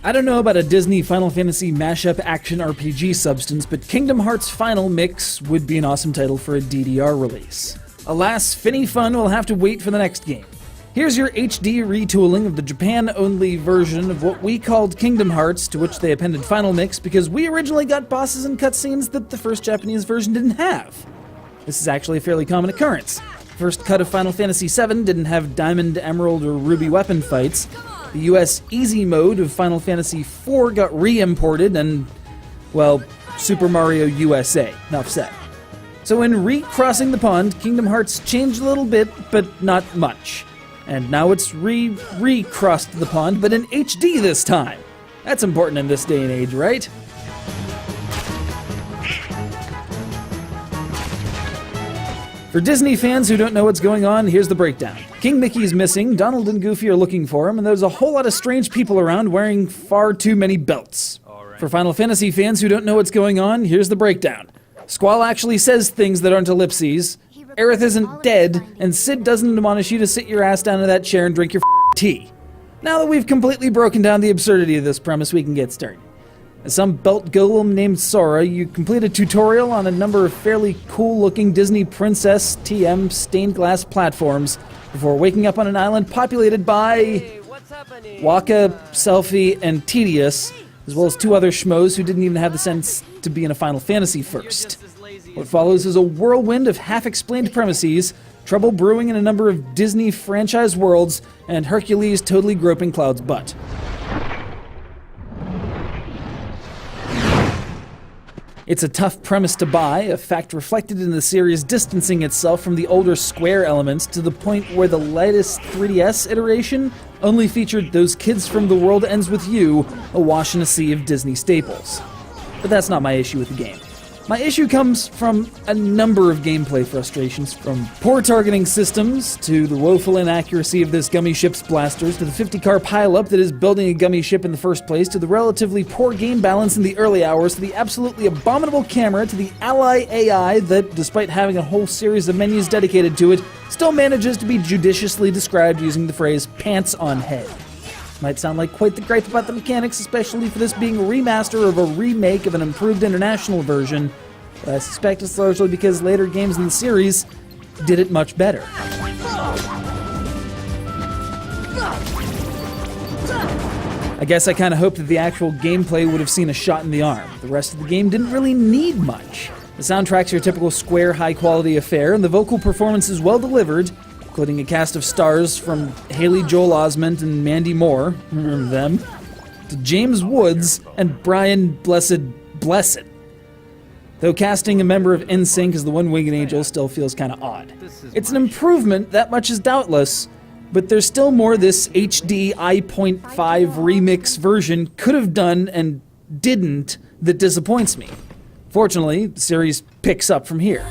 I don't know about a Disney Final Fantasy mashup action RPG substance, but Kingdom Hearts Final Mix would be an awesome title for a DDR release. Alas, Finny Fun will have to wait for the next game. Here's your HD retooling of the Japan-only version of what we called Kingdom Hearts, to which they appended Final Mix because we originally got bosses and cutscenes that the first Japanese version didn't have. This is actually a fairly common occurrence. The first cut of Final Fantasy VII didn't have Diamond, Emerald, or Ruby weapon fights. The US Easy mode of Final Fantasy IV got re-imported and, well, Super Mario USA. Enough said. So in recrossing the pond, Kingdom Hearts changed a little bit, but not much. And now it's recrossed the pond, but in HD this time. That's important in this day and age, right? For Disney fans who don't know what's going on, here's the breakdown. King Mickey's missing, Donald and Goofy are looking for him, and there's a whole lot of strange people around wearing far too many belts. For Final Fantasy fans who don't know what's going on, here's the breakdown. Squall actually says things that aren't ellipses, Aerith isn't dead, and Sid doesn't admonish you to sit your ass down in that chair and drink your tea. Now that we've completely broken down the absurdity of this premise, we can get started. As some belt golem named Sora, you complete a tutorial on a number of fairly cool-looking Disney Princess TM stained glass platforms before waking up on an island populated by Waka, Selfie, and Tedious, as well as two other schmoes who didn't even have the sense to be in a Final Fantasy first. What follows is a whirlwind of half-explained premises, trouble brewing in a number of Disney franchise worlds, and Hercules totally groping Cloud's butt. It's a tough premise to buy, a fact reflected in the series distancing itself from the older Square elements to the point where the latest 3DS iteration only featured those kids from The World Ends With You, awash in a sea of Disney staples. But that's not my issue with the game. My issue comes from a number of gameplay frustrations, from poor targeting systems, to the woeful inaccuracy of this gummy ship's blasters, to the 50-car pileup that is building a gummy ship in the first place, to the relatively poor game balance in the early hours, to the absolutely abominable camera, to the ally AI that, despite having a whole series of menus dedicated to it, still manages to be judiciously described using the phrase pants on head. Might sound like quite the gripe about the mechanics, especially for this being a remaster of a remake of an improved international version, but I suspect it's largely because later games in the series did it much better. I guess I kind of hoped that the actual gameplay would have seen a shot in the arm. The rest of the game didn't really need much. The soundtrack's your typical Square high-quality affair, and the vocal performance is well delivered, including a cast of stars from Haley Joel Osment and Mandy Moore, remember them, to James Woods and Brian Blessed. Though casting a member of NSYNC as the One-Winged Angel still feels kind of odd. It's an improvement, that much is doubtless, but there's still more this HD I.5 remix version could have done and didn't that disappoints me. Fortunately, the series picks up from here.